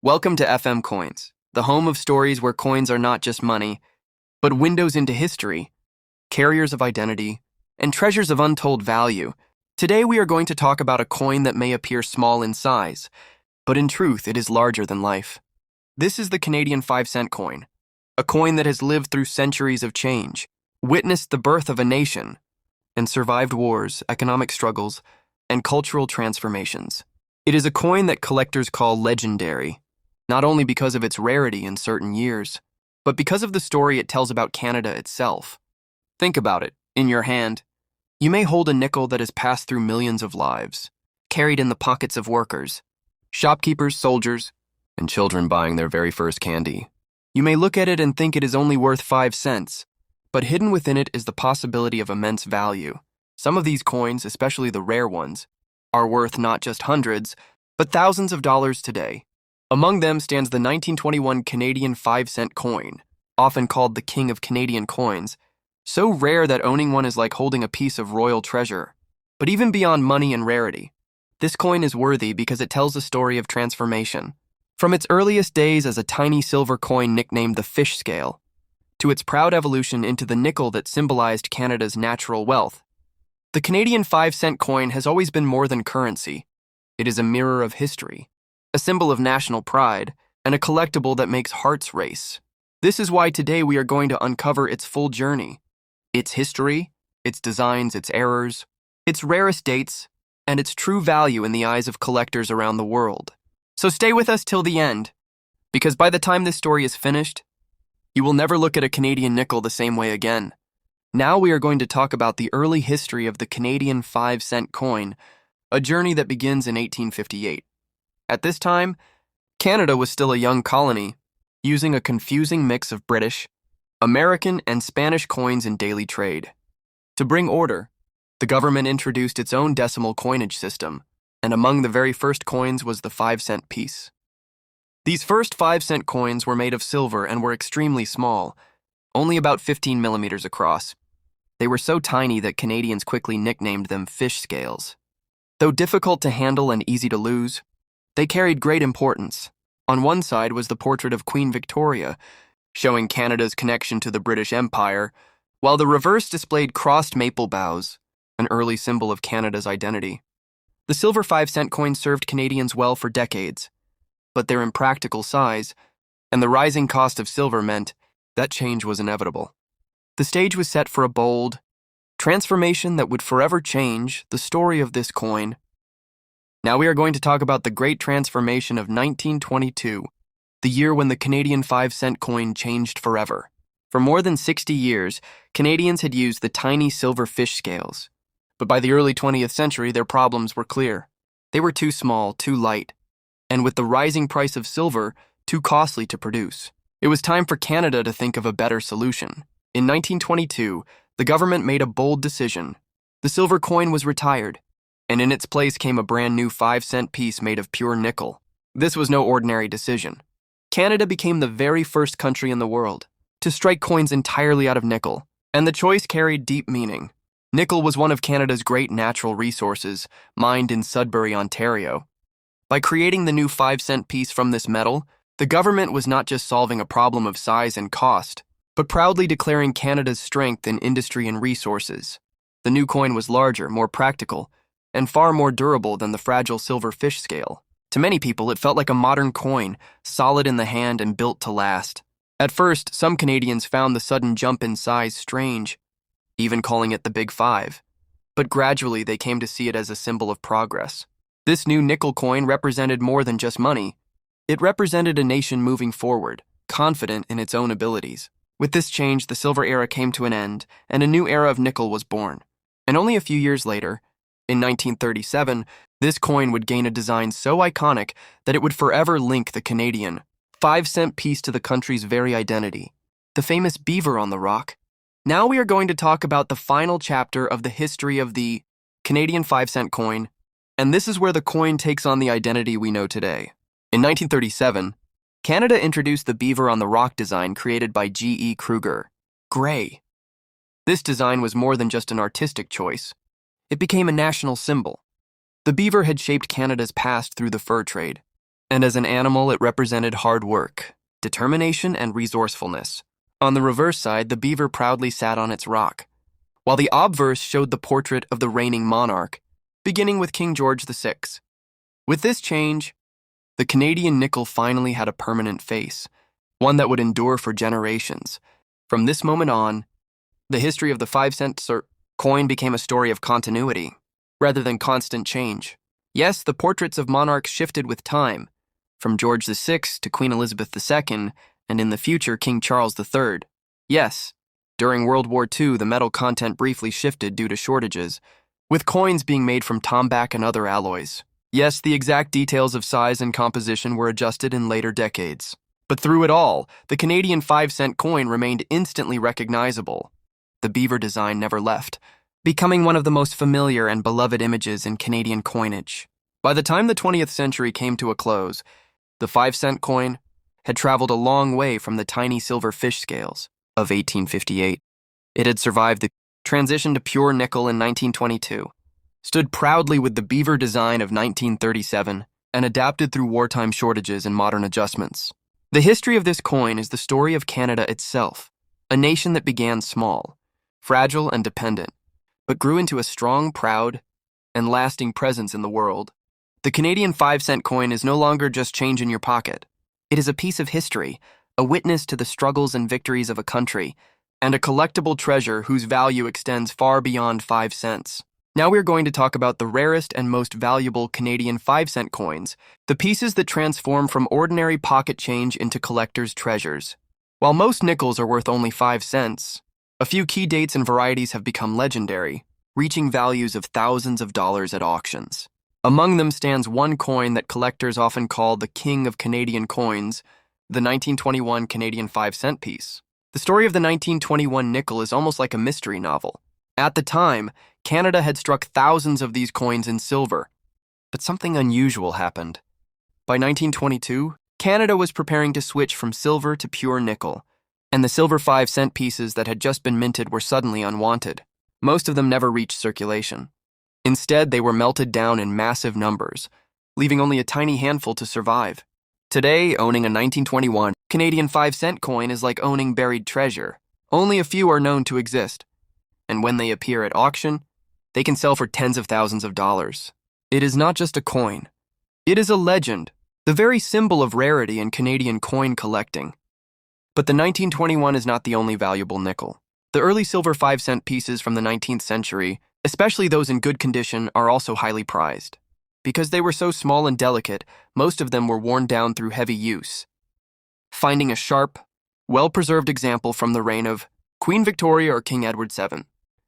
Welcome to FM Coins, the home of stories where coins are not just money, but windows into history, carriers of identity, and treasures of untold value. Today we are going to talk about a coin that may appear small in size, but in truth it is larger than life. This is the Canadian 5-cent coin, a coin that has lived through centuries of change, witnessed the birth of a nation, and survived wars, economic struggles, and cultural transformations. It is a coin that collectors call legendary, not only because of its rarity in certain years, but because of the story it tells about Canada itself. Think about it. In your hand, you may hold a nickel that has passed through millions of lives, carried in the pockets of workers, shopkeepers, soldiers, and children buying their very first candy. You may look at it and think it is only worth 5 cents, but hidden within it is the possibility of immense value. Some of these coins, especially the rare ones, are worth not just hundreds, but thousands of dollars today. Among them stands the 1921 Canadian 5-cent coin, often called the King of Canadian coins, so rare that owning one is like holding a piece of royal treasure. But even beyond money and rarity, this coin is worthy because it tells a story of transformation. From its earliest days as a tiny silver coin nicknamed the fish scale, to its proud evolution into the nickel that symbolized Canada's natural wealth, the Canadian 5-cent coin has always been more than currency. It is a mirror of history, a symbol of national pride, and a collectible that makes hearts race. This is why today we are going to uncover its full journey, its history, its designs, its errors, its rarest dates, and its true value in the eyes of collectors around the world. So stay with us till the end, because by the time this story is finished, you will never look at a Canadian nickel the same way again. Now we are going to talk about the early history of the Canadian 5-cent coin, a journey that begins in 1858. At this time, Canada was still a young colony, using a confusing mix of British, American, and Spanish coins in daily trade. To bring order, the government introduced its own decimal coinage system, and among the very first coins was the 5-cent piece. These first 5-cent coins were made of silver and were extremely small, only about 15 millimeters across. They were so tiny that Canadians quickly nicknamed them fish scales. Though difficult to handle and easy to lose, they carried great importance. On one side was the portrait of Queen Victoria, showing Canada's connection to the British Empire, while the reverse displayed crossed maple boughs, an early symbol of Canada's identity. The silver 5-cent coin served Canadians well for decades, but their impractical size and the rising cost of silver meant that change was inevitable. The stage was set for a bold transformation that would forever change the story of this coin. Now we are going to talk about the great transformation of 1922, the year when the Canadian 5-cent coin changed forever. For more than 60 years, Canadians had used the tiny silver fish scales, but by the early 20th century their problems were clear. They were too small, too light, and with the rising price of silver, too costly to produce. It was time for Canada to think of a better solution. In 1922, the government made a bold decision. The silver coin was retired, and in its place came a brand new 5-cent piece made of pure nickel. This was no ordinary decision. Canada became the very first country in the world to strike coins entirely out of nickel, and the choice carried deep meaning. Nickel was one of Canada's great natural resources, mined in Sudbury, Ontario. By creating the new 5-cent piece from this metal, the government was not just solving a problem of size and cost, but proudly declaring Canada's strength in industry and resources. The new coin was larger, more practical, and far more durable than the fragile silver fish scale. To many people, it felt like a modern coin, solid in the hand and built to last. At first, some Canadians found the sudden jump in size strange, even calling it the Big Five. But gradually, they came to see it as a symbol of progress. This new nickel coin represented more than just money. It represented a nation moving forward, confident in its own abilities. With this change, the silver era came to an end, and a new era of nickel was born. And only a few years later, in 1937, this coin would gain a design so iconic that it would forever link the Canadian 5-cent piece to the country's very identity, the famous beaver on the rock. Now we are going to talk about the final chapter of the history of the Canadian 5-cent coin, and this is where the coin takes on the identity we know today. In 1937, Canada introduced the beaver on the rock design created by G.E. Kruger. Gray. This design was more than just an artistic choice. It became a national symbol. The beaver had shaped Canada's past through the fur trade, and as an animal, it represented hard work, determination, and resourcefulness. On the reverse side, the beaver proudly sat on its rock, while the obverse showed the portrait of the reigning monarch, beginning with King George VI. With this change, the Canadian nickel finally had a permanent face, one that would endure for generations. From this moment on, the history of the 5-cent coin became a story of continuity, rather than constant change. Yes, the portraits of monarchs shifted with time, from George VI to Queen Elizabeth II, and in the future, King Charles III. Yes, during World War II, the metal content briefly shifted due to shortages, with coins being made from tombac and other alloys. Yes, the exact details of size and composition were adjusted in later decades. But through it all, the Canadian 5-cent coin remained instantly recognizable. The beaver design never left, becoming one of the most familiar and beloved images in Canadian coinage. By the time the 20th century came to a close, the 5-cent coin had traveled a long way from the tiny silver fish scales of 1858. It had survived the transition to pure nickel in 1922, stood proudly with the beaver design of 1937, and adapted through wartime shortages and modern adjustments. The history of this coin is the story of Canada itself, a nation that began small, fragile and dependent, but grew into a strong, proud, and lasting presence in the world. The Canadian 5-cent coin is no longer just change in your pocket. It is a piece of history, a witness to the struggles and victories of a country, and a collectible treasure whose value extends far beyond 5 cents. Now we're going to talk about the rarest and most valuable Canadian 5-cent coins, the pieces that transform from ordinary pocket change into collector's treasures. While most nickels are worth only 5 cents, a few key dates and varieties have become legendary, reaching values of thousands of dollars at auctions. Among them stands one coin that collectors often call the king of Canadian coins, the 1921 Canadian 5-cent piece. The story of the 1921 nickel is almost like a mystery novel. At the time, Canada had struck thousands of these coins in silver, but something unusual happened. By 1922, Canada was preparing to switch from silver to pure nickel, and the silver 5-cent pieces that had just been minted were suddenly unwanted. Most of them never reached circulation. Instead, they were melted down in massive numbers, leaving only a tiny handful to survive. Today, owning a 1921 Canadian 5-cent coin is like owning buried treasure. Only a few are known to exist, and when they appear at auction, they can sell for tens of thousands of dollars. It is not just a coin. It is a legend, the very symbol of rarity in Canadian coin collecting. But the 1921 is not the only valuable nickel. The early silver 5-cent pieces from the 19th century, especially those in good condition, are also highly prized. Because they were so small and delicate, most of them were worn down through heavy use. Finding a sharp, well-preserved example from the reign of Queen Victoria or King Edward VII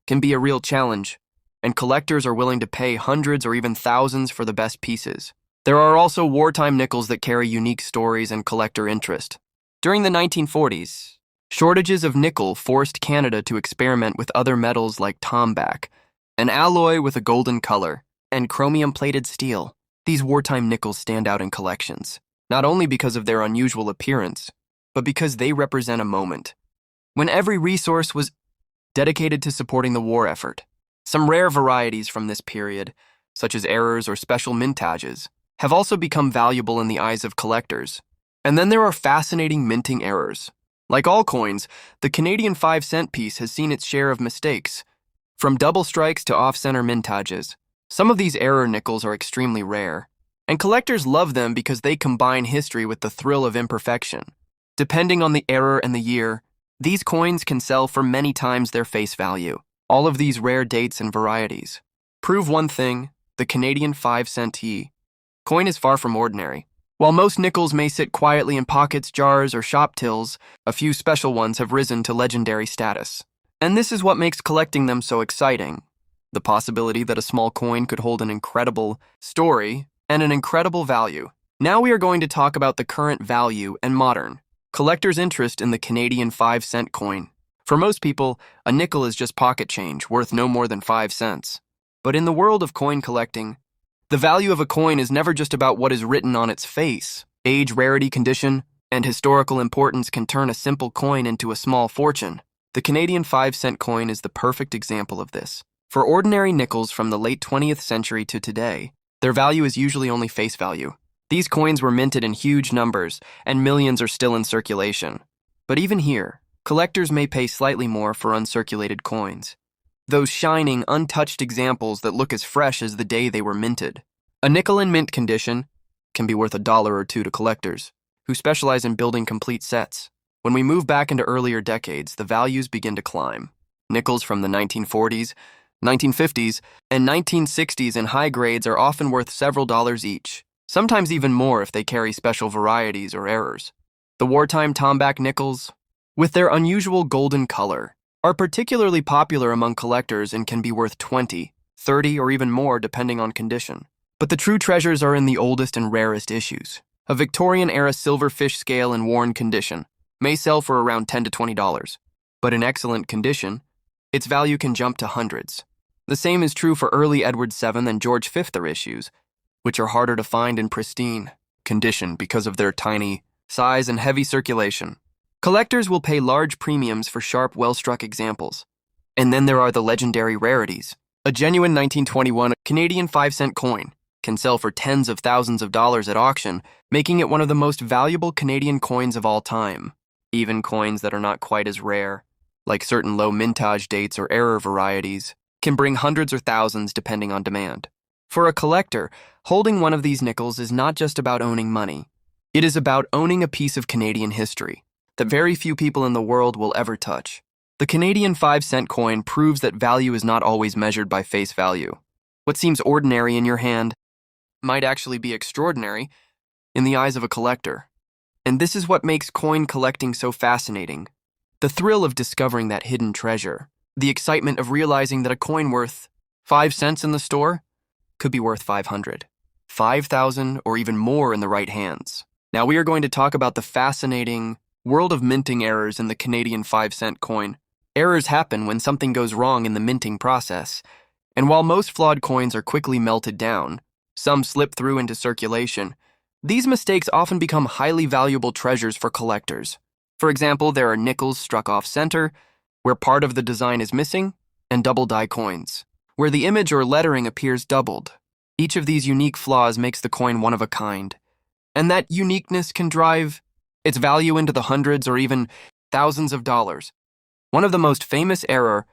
can be a real challenge, and collectors are willing to pay hundreds or even thousands for the best pieces. There are also wartime nickels that carry unique stories and collector interest. During the 1940s, shortages of nickel forced Canada to experiment with other metals like tombac, an alloy with a golden color, and chromium-plated steel. These wartime nickels stand out in collections, not only because of their unusual appearance, but because they represent a moment when every resource was dedicated to supporting the war effort. Some rare varieties from this period, such as errors or special mintages, have also become valuable in the eyes of collectors. And then there are fascinating minting errors. Like all coins, the Canadian 5-cent piece has seen its share of mistakes, from double strikes to off-center mintages. Some of these error nickels are extremely rare, and collectors love them because they combine history with the thrill of imperfection. Depending on the error and the year, these coins can sell for many times their face value. All of these rare dates and varieties prove one thing: the Canadian 5-cent coin is far from ordinary. While most nickels may sit quietly in pockets, jars, or shop tills, a few special ones have risen to legendary status. And this is what makes collecting them so exciting: the possibility that a small coin could hold an incredible story and an incredible value. Now we are going to talk about the current value and modern collectors' interest in the Canadian 5-cent coin. For most people, a nickel is just pocket change, worth no more than 5 cents. But in the world of coin collecting, the value of a coin is never just about what is written on its face. Age, rarity, condition, and historical importance can turn a simple coin into a small fortune. The Canadian 5-cent coin is the perfect example of this. For ordinary nickels from the late 20th century to today, their value is usually only face value. These coins were minted in huge numbers, and millions are still in circulation. But even here, collectors may pay slightly more for uncirculated coins. Those shining, untouched examples that look as fresh as the day they were minted. A nickel in mint condition can be worth $1 or $2 to collectors, who specialize in building complete sets. When we move back into earlier decades, the values begin to climb. Nickels from the 1940s, 1950s, and 1960s in high grades are often worth several dollars each, sometimes even more if they carry special varieties or errors. The wartime tomback nickels, with their unusual golden color, are particularly popular among collectors and can be worth $20, $30, or even more depending on condition. But the true treasures are in the oldest and rarest issues. A Victorian-era silver fish scale in worn condition may sell for around $10 to $20, but in excellent condition, its value can jump to hundreds. The same is true for early Edward VII and George V issues, which are harder to find in pristine condition because of their tiny size and heavy circulation. Collectors will pay large premiums for sharp, well-struck examples. And then there are the legendary rarities. A genuine 1921 Canadian 5-cent coin can sell for tens of thousands of dollars at auction, making it one of the most valuable Canadian coins of all time. Even coins that are not quite as rare, like certain low mintage dates or error varieties, can bring hundreds or thousands depending on demand. For a collector, holding one of these nickels is not just about owning money. It is about owning a piece of Canadian history that very few people in the world will ever touch. The Canadian 5-cent coin proves that value is not always measured by face value. What seems ordinary in your hand might actually be extraordinary in the eyes of a collector. And this is what makes coin collecting so fascinating. The thrill of discovering that hidden treasure, the excitement of realizing that a coin worth 5 cents in the store could be worth 500, 5,000, or even more in the right hands. Now we are going to talk about the fascinating world of minting errors in the Canadian 5-cent coin. Errors happen when something goes wrong in the minting process, and while most flawed coins are quickly melted down, some slip through into circulation. These mistakes often become highly valuable treasures for collectors. For example, there are nickels struck off-center, where part of the design is missing, and double-die coins, where the image or lettering appears doubled. Each of these unique flaws makes the coin one of a kind, and that uniqueness can drive its value into the hundreds or even thousands of dollars. One of the most famous error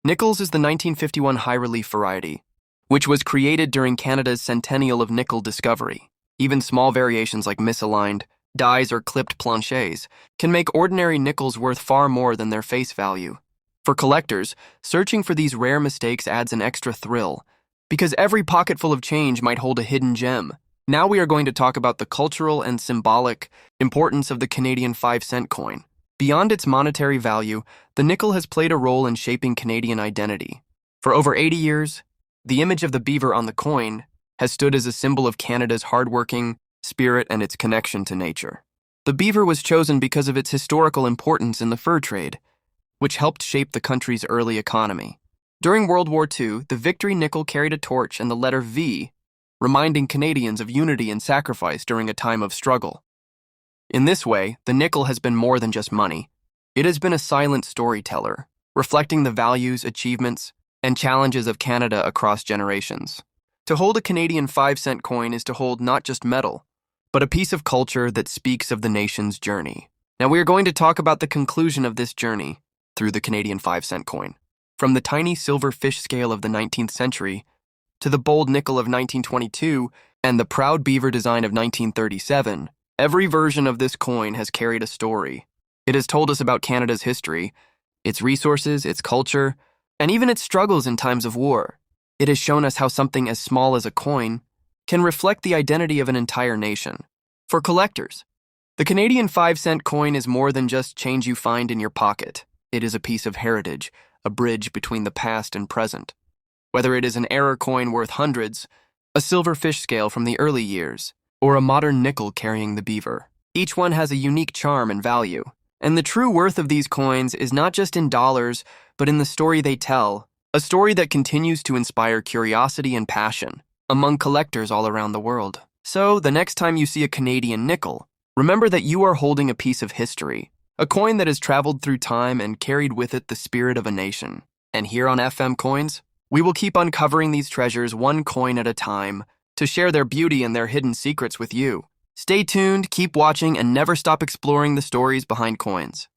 nickels is the 1951 high-relief variety, which was created during Canada's centennial of nickel discovery. Even small variations like misaligned dies or clipped planchets can make ordinary nickels worth far more than their face value. For collectors, searching for these rare mistakes adds an extra thrill, because every pocketful of change might hold a hidden gem. Now we are going to talk about the cultural and symbolic importance of the Canadian 5-cent coin. Beyond its monetary value, the nickel has played a role in shaping Canadian identity. For over 80 years, the image of the beaver on the coin has stood as a symbol of Canada's hardworking spirit and its connection to nature. The beaver was chosen because of its historical importance in the fur trade, which helped shape the country's early economy. During World War II, the Victory nickel carried a torch and the letter V, reminding Canadians of unity and sacrifice during a time of struggle. In this way, the nickel has been more than just money. It has been a silent storyteller, reflecting the values, achievements, and challenges of Canada across generations. To hold a Canadian 5-cent coin is to hold not just metal, but a piece of culture that speaks of the nation's journey. Now we are going to talk about the conclusion of this journey through the Canadian 5-cent coin. From the tiny silver fish scale of the 19th century to the bold nickel of 1922 and the proud beaver design of 1937, every version of this coin has carried a story. It has told us about Canada's history, its resources, its culture, and even its struggles in times of war. It has shown us how something as small as a coin can reflect the identity of an entire nation. For collectors, the Canadian 5-cent coin is more than just change you find in your pocket. It is a piece of heritage, a bridge between the past and present. Whether it is an error coin worth hundreds, a silver fish scale from the early years, or a modern nickel carrying the beaver, each one has a unique charm and value. And the true worth of these coins is not just in dollars, but in the story they tell, a story that continues to inspire curiosity and passion among collectors all around the world. So, the next time you see a Canadian nickel, remember that you are holding a piece of history, a coin that has traveled through time and carried with it the spirit of a nation. And here on FM Coins, we will keep uncovering these treasures one coin at a time, to share their beauty and their hidden secrets with you. Stay tuned, keep watching, and never stop exploring the stories behind coins.